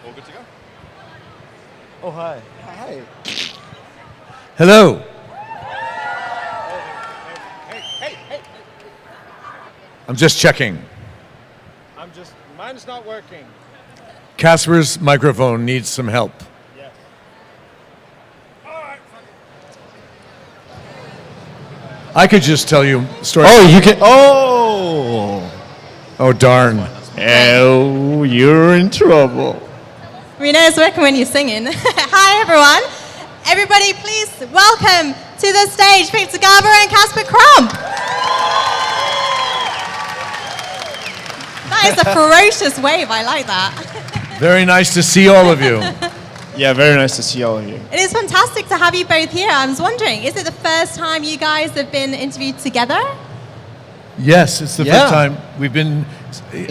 All good to go? Oh, hi. Hi. Hello. Hey. I'm just checking. Mine's not working. Casper's microphone needs some help. Yes. I could just tell you stories. Oh, you can. Oh. Oh, darn. Oh, you're in trouble. We know it's working when you're singing. Hi, everyone. Everybody, please welcome to the stage Victor Garber and Casper Crump. That is a ferocious wave. I like that. Very nice to see all of you. Yeah, very nice to see all of you. It is fantastic to have you both here. I was wondering, is it the first time you guys have been interviewed together? Yes, it's the first time we've been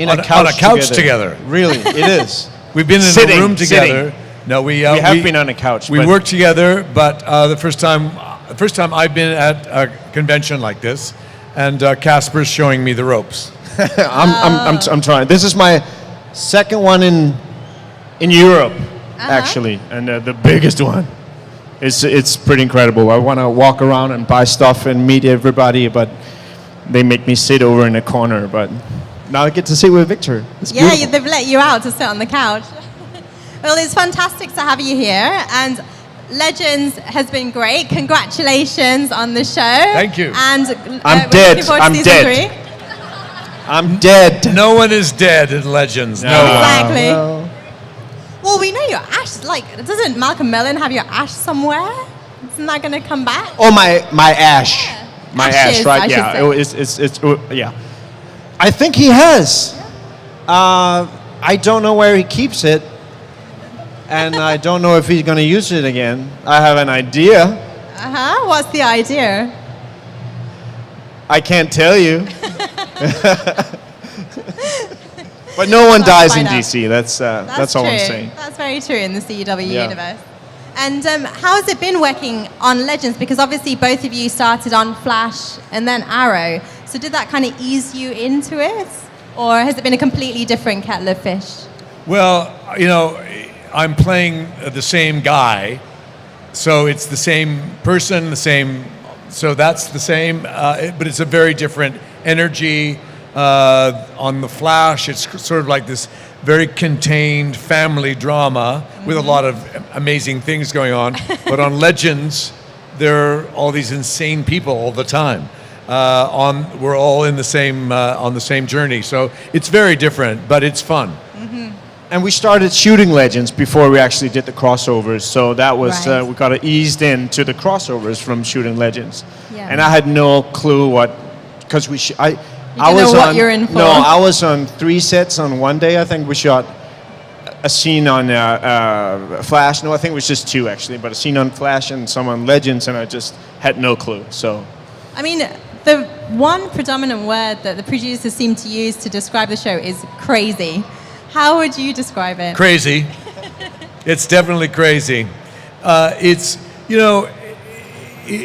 on a couch together. Really, it is. We've been in a room together. No, we have been on a couch. We work together, but the first time I've been at a convention like this, and Casper's showing me the ropes. I'm trying. This is my second one in Europe, actually, and the biggest one. It's pretty incredible. I want to walk around and buy stuff and meet everybody, but they make me sit over in a corner. But now I get to sit with Victor. It's beautiful. They've let you out to sit on the couch. Well, it's fantastic to have you here, and Legends has been great. Congratulations on the show. Thank you. And I'm we're dead. looking forward to I'm season dead. 3. I'm dead. No one is dead in Legends. No one. Exactly. Well, we know your ash. Like, doesn't Malcolm Mellon have your ash somewhere? Isn't that going to come back? Oh, my ash. Yeah. My Ashes, ash, right? I Yeah. should It's yeah. I think he has. I don't know where he keeps it, and I don't know if he's going to use it again. I have an idea. What's the idea? I can't tell you. But no one dies in DC. That's all true. I'm saying. That's very true in the CW universe. And how has it been working on Legends? Because obviously both of you started on Flash and then Arrow. So did that kind of ease you into it? Or has it been a completely different kettle of fish? Well, you know, I'm playing the same guy, so it's the same person, so that's the same, but it's a very different energy. On the Flash, it's sort of like this very contained family drama with a lot of amazing things going on. But on Legends, there are all these insane people all the time. We're all in the same on the same journey, so it's very different, but it's fun. And we started shooting Legends before we actually did the crossovers, so that was Right. we got eased into the crossovers from shooting Legends. Yeah. And I had no clue because I didn't was know what on you're in for. No, I was on 3 sets on one day. I think we shot a scene on Flash. No, I think it was just 2 actually, but a scene on Flash and some on Legends, and I just had no clue. So, I mean, the one predominant word that the producers seem to use to describe the show is crazy. How would you describe it? Crazy. It's definitely crazy. It's, you know,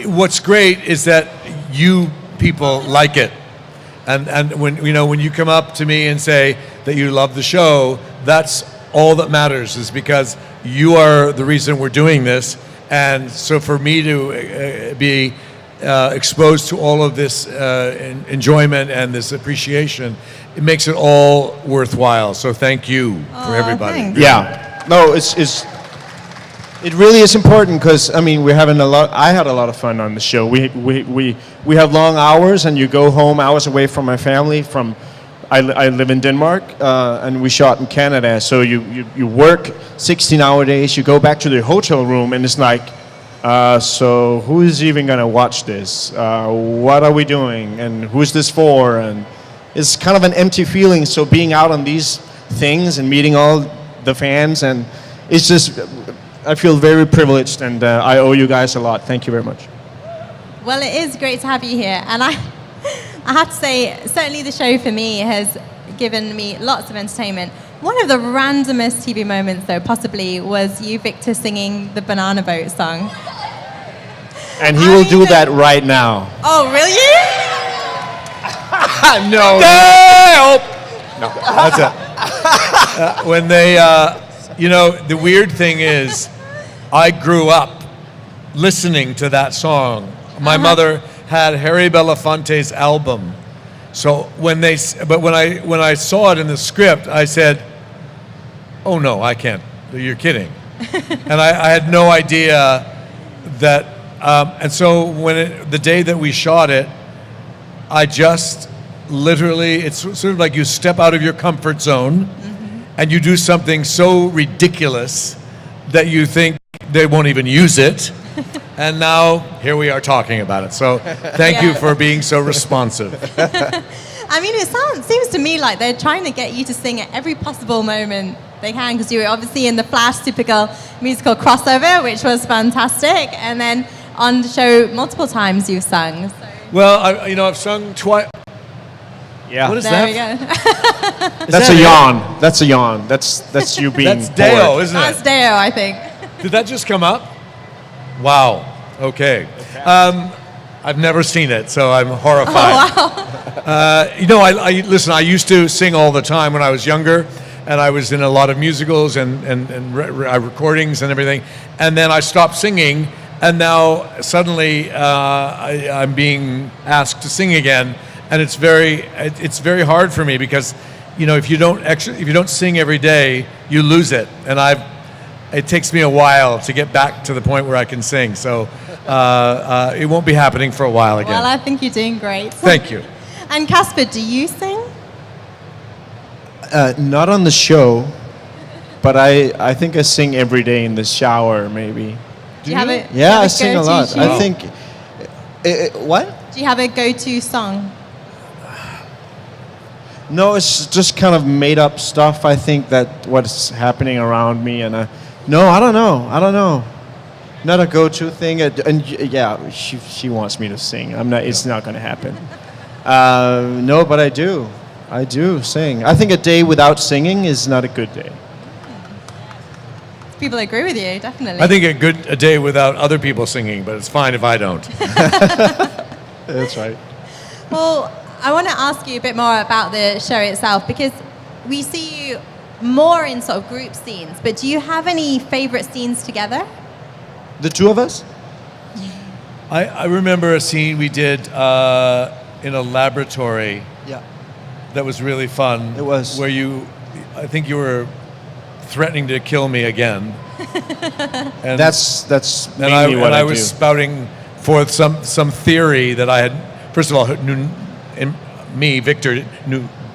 what's great is that you people like it. And when you come up to me and say that you love the show, that's all that matters, is because you are the reason we're doing this. And so for me to be exposed to all of this enjoyment and this appreciation, it makes it all worthwhile. So thank you for everybody. Thanks. yeah. No, it's It really is important because I mean we're having a lot. I had a lot of fun on the show. We have long hours, and you go home hours away from my family. I live in Denmark, and we shot in Canada. So you work 16-hour days. You go back to the hotel room, and it's like, so who is even gonna watch this? What are we doing? And who's this for? And it's kind of an empty feeling. So being out on these things and meeting all the fans, and it's just. I feel very privileged, and I owe you guys a lot. Thank you very much. Well, it is great to have you here, and I have to say, certainly the show for me has given me lots of entertainment. One of the randomest TV moments, though, possibly, was you, Victor, singing the Banana Boat song. And he will do that right now. Oh, will you? No. No, that's it. When they, the weird thing is, I grew up listening to that song. My mother had Harry Belafonte's album. So when I saw it in the script, I said, "Oh no, I can't. You're kidding." And I had no idea that. And so the day that we shot it, I just literally, it's sort of like you step out of your comfort zone. And you do something so ridiculous that you think they won't even use it. And now, here we are talking about it. So, thank you for being so responsive. I mean, it seems to me like they're trying to get you to sing at every possible moment they can, because you were obviously in the Flash typical musical crossover, which was fantastic. And then on the show, multiple times you've sung. So. Well, I've sung twice. Yeah. What is There that? we go. That's a yawn. That's a yawn. That's you being. That's Deo, bored. isn't That's it? Deo, I think. Did that just come up? Wow. Okay. I've never seen it, so I'm horrified. Oh, wow. I listen. I used to sing all the time when I was younger, and I was in a lot of musicals and recordings and everything. And then I stopped singing, and now suddenly I'm being asked to sing again. And it's very hard for me because, if you don't sing every day, you lose it. And it takes me a while to get back to the point where I can sing. So it won't be happening for a while again. Well, I think you're doing great. Thank you. And Casper, do you sing? Not on the show, but I think I sing every day in the shower, maybe. Do you have a Yeah, I sing a lot. tune? I think. What? Do you have a go-to song? No, it's just kind of made up stuff. I think that what's happening around me, and no, I don't know. Not a go-to thing. And yeah, she wants me to sing. I'm not. It's not going to happen. No, but I do. I do sing. I think a day without singing is not a good day. People agree with you, definitely. I think a day without other people singing, but it's fine if I don't. That's right. Well, I want to ask you a bit more about the show itself, because we see you more in sort of group scenes, but do you have any favorite scenes together? The two of us? I remember a scene we did in a laboratory. Yeah. That was really fun. It was. Where I think you were threatening to kill me again. And That's mainly what I I was do. spouting forth some theory that I had. First of all, Victor,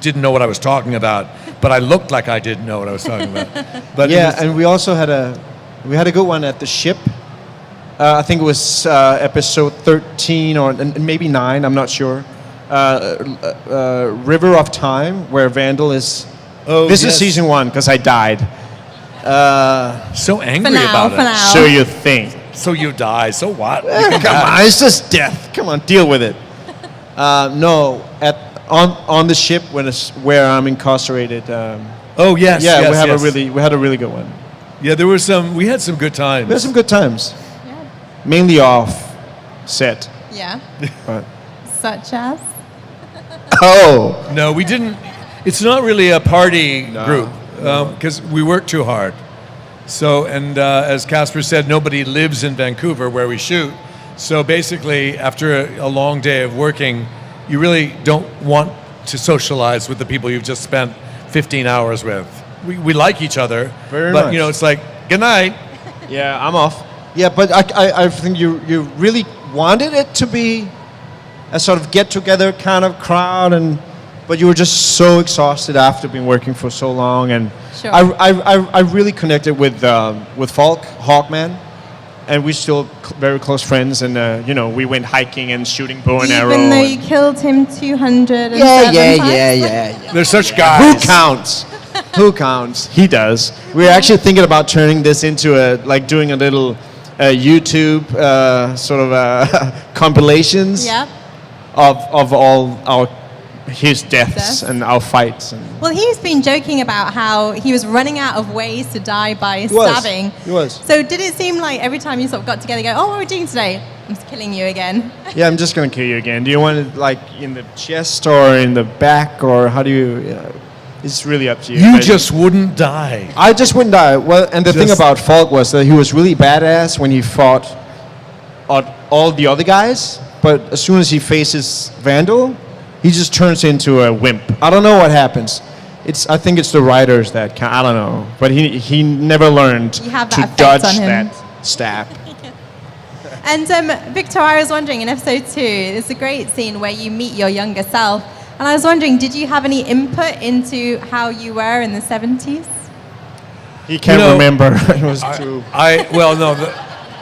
didn't know what I was talking about, but I looked like I didn't know what I was talking about. But Yeah, and we also had a good one at the ship. I think it was episode 13 or maybe 9. I'm not sure. River of Time, where Vandal is. Oh, this yes. is season 1 because I died. So angry For now, about for it. now. So you think? So you die. So what? Come on, it's just death. Come on, deal with it. No, on the ship where I'm incarcerated. Oh yes. Yeah, yes, we had a really good one. Yeah, we had some good times. We had some good times. Yeah. Mainly off set. Yeah. But Such as? oh, No, we didn't. It's not really a party No. group because we work too hard. So, and as Casper said, nobody lives in Vancouver where we shoot. So basically, after a long day of working, you really don't want to socialize with the people you've just spent 15 hours with. We like each other, Very but much. it's like, good night. Yeah, I'm off. Yeah, but I think you really wanted it to be a sort of get-together kind of crowd, but you were just so exhausted after being working for so long, and Sure. I really connected with Falk Hawkman, and we're still very close friends, and we went hiking and shooting bow and arrow. Even though you killed him 207 yeah. They're such Who guys. counts? Who counts? He does. We're actually thinking about turning this into doing a little YouTube sort of compilations Yeah. of all his deaths and our fights. And Well, he's been joking about how he was running out of ways to die by was. stabbing. He was. So did it seem like every time you sort of got together, you go, oh, what are we doing today? I'm just killing you again. Yeah, I'm just gonna kill you again. Do you want it like in the chest or in the back, or how do you? It's really up to you. You But just wouldn't die. I just wouldn't die. Well, and the thing Just- about Falk was that he was really badass when he fought all the other guys, but as soon as he faces Vandal, he just turns into a wimp. I don't know what happens. I think it's the writers that I don't know, but he never learned You have that to effect dodge on him. that stab. And Victor, I was wondering, in episode 2, there's a great scene where you meet your younger self. And I was wondering, did you have any input into how you were in the 70s? He can't remember. It was too.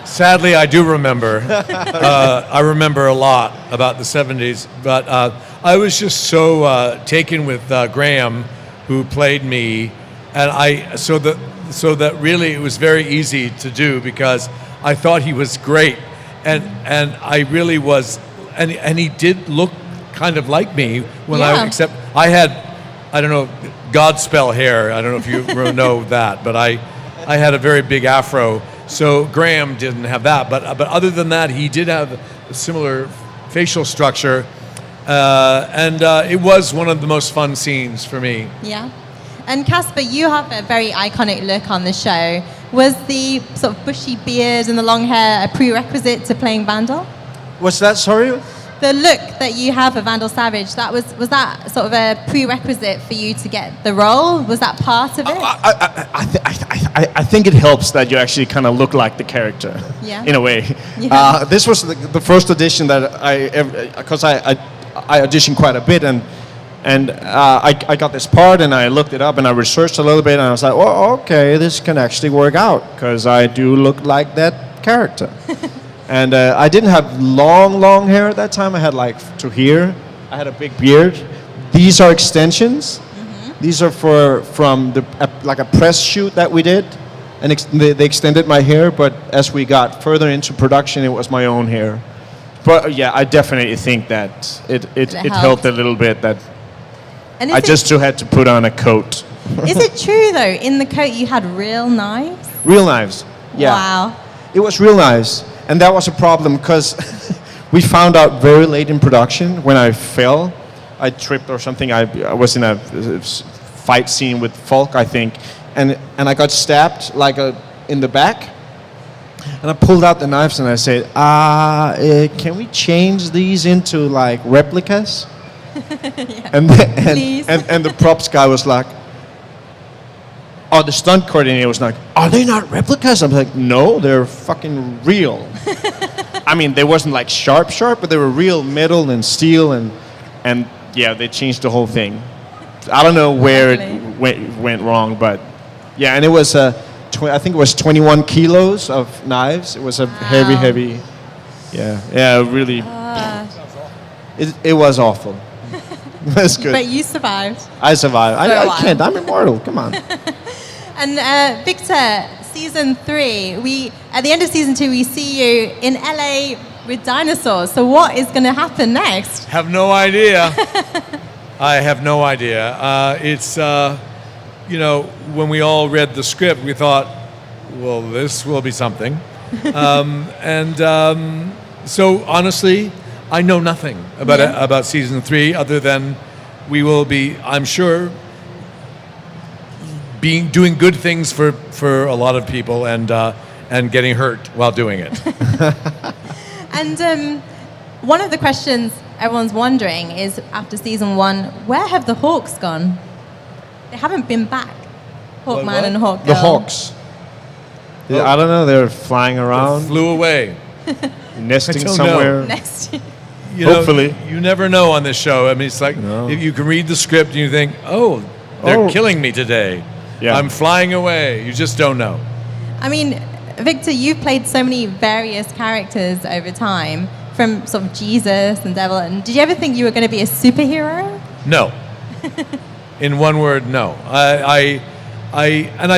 Sadly, I do remember. I remember a lot about the 70s, but I was just so taken with Graham, who played me, and so that really it was very easy to do because I thought he was great, and I really was, and he did look kind of like me when except I had, I don't know, Godspell hair. I don't know if you know that, but I had a very big afro. So Graham didn't have that, but other than that, he did have a similar facial structure, and it was one of the most fun scenes for me. Yeah. And Casper, you have a very iconic look on the show. Was the sort of bushy beard and the long hair a prerequisite to playing Vandal? What's that? Sorry. The look that you have of Vandal Savage, was that sort of a prerequisite for you to get the role? Was that part of it? I think it helps that you actually kind of look like the character, Yeah. in a way. Yeah. This was the first audition that because I auditioned quite a bit, and I got this part, and I looked it up, and I researched a little bit, and I was like, oh, okay, this can actually work out, because I do look like that character. And I didn't have long hair at that time. I had like to here. I had a big beard. These are extensions. Mm-hmm. These are from like a press shoot that we did, and they extended my hair. But as we got further into production, it was my own hair. But yeah, I definitely think that it helped a little bit. That And I just had to put on a coat. Is it true though? In the coat, you had real knives. Real knives. Yeah. Wow. It was real knives. And that was a problem because we found out very late in production when I fell. I tripped or something. I was in a fight scene with Falk, I think, and I got stabbed like in the back. And I pulled out the knives and I said, can we change these into like replicas? Yeah. And the props guy was like, the stunt coordinator was like, are they not replicas? I'm like, no, they're fucking real. I mean, they wasn't like sharp, but they were real metal and steel, and yeah, they changed the whole thing. I don't know where it went wrong, but yeah, and it was I think it was 21 kilos of knives. It was a heavy, yeah, really. It was awful. That's good. But you survived. I survived. I can't. I'm immortal. Come on. And Victor, season 3, at the end of season 2, we see you in LA with dinosaurs. So what is going to happen next? Have no idea. I have no idea. It's when we all read the script, we thought, well, this will be something. So honestly, I know nothing about season 3 other than we will be, I'm sure, doing good things for a lot of people and getting hurt while doing it. And one of the questions everyone's wondering is, after season 1, where have the Hawks gone? They haven't been back. Hawkman and Hawkgirl. The Hawks. I don't know. They're flying around, Flew away. nesting I don't somewhere. Next. You know, Hopefully. you never know on this show. I mean, it's like No. if you can read the script and you think, oh, they're Oh. killing me today. Yeah. I'm flying away. You just don't know. I mean, Victor, you've played so many various characters over time, from sort of Jesus and Devil. And did you ever think you were going to be a superhero? No. In one word, no. I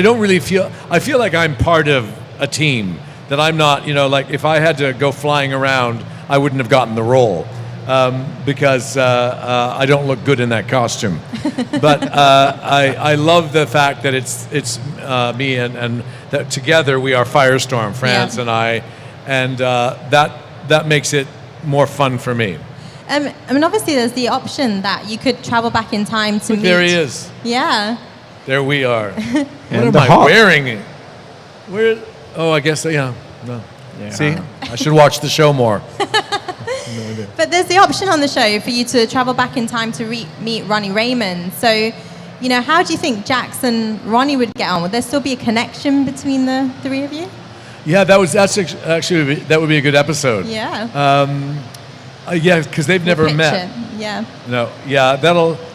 don't really feel. I feel like I'm part of a team. That I'm not. You know, like if I had to go flying around, I wouldn't have gotten the role because I don't look good in that costume. But I love the fact that it's me and that together we are Firestorm, France and I, and that makes it more fun for me. I mean, obviously, there's the option that you could travel back in time to meet. There he is. Yeah. There we are. What And am the I hawk. wearing? Where? Oh, I guess yeah. No. Yeah. See, I should watch the show more. But there's the option on the show for you to travel back in time to meet Ronnie Raymond. So, you know, how do you think Jax and Ronnie would get on? Would there still be a connection between the three of you? Yeah, that's actually that would be a good episode. Yeah. Yeah, because they've never Picture. met. Yeah. No, yeah,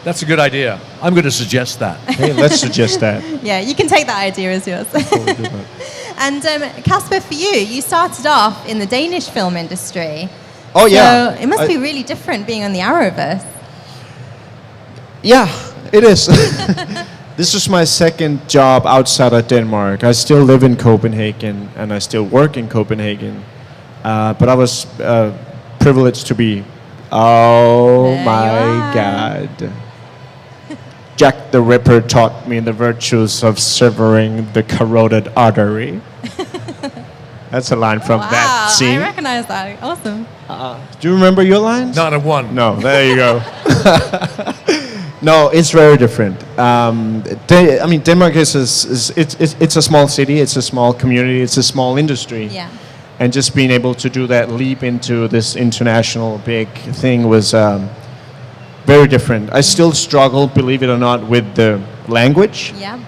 that's a good idea. I'm going to suggest that. Hey, let's suggest that. Yeah, you can take that idea as yours. And Casper, for you started off in the Danish film industry. Oh yeah. So it must be really different being on the Arrowverse. Yeah, it is. This is my second job outside of Denmark. I still live in Copenhagen and I still work in Copenhagen. But I was privileged to be. Oh There you my are. God. Jack the Ripper taught me the virtues of severing the carotid artery. That's a line from Wow, that scene. I recognize that. Awesome. Do you remember your lines? Not a one. No, there you go. No, it's very different. I mean, Denmark is it's a small city, it's a small community, it's a small industry. Yeah. And just being able to do that leap into this international big thing was very different. I still struggle, believe it or not, with the language. Yeah.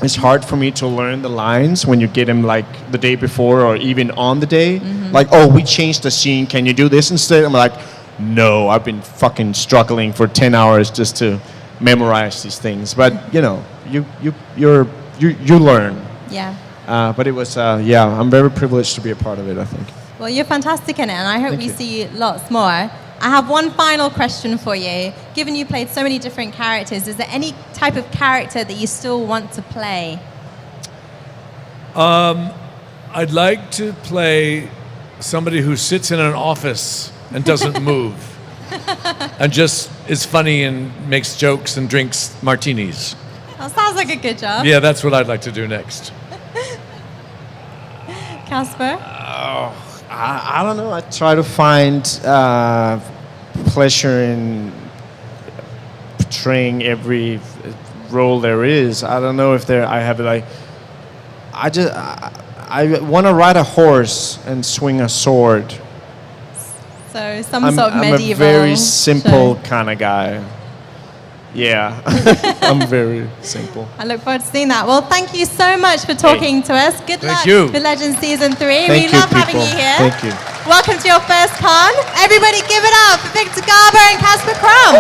It's hard for me to learn the lines when you get them like the day before or even on the day. Like, oh, we changed the scene. Can you do this instead? I'm like, no, I've been fucking struggling for 10 hours just to memorize these things. But you know, you learn. Yeah. But it was, I'm very privileged to be a part of it, I think. Well, you're fantastic in it, and I hope Thank we you. see lots more. I have one final question for you. Given you played so many different characters, is there any type of character that you still want to play? I'd like to play somebody who sits in an office and doesn't move, and just is funny and makes jokes and drinks martinis. That sounds like a good job. Yeah, that's what I'd like to do next. Casper? I don't know. I try to find pleasure in portraying every role there is. I don't know if I have like. I want to ride a horse and swing a sword. So some sort of I'm medieval a very simple show. kind of guy. Yeah, I'm very simple. I look forward to seeing that. Well, thank you so much for talking to us. Good Thank luck you. with Legends Season 3. Thank we you, love having people. you here. Thank you. Welcome to your first con. Everybody give it up for Victor Garber and Casper Crump.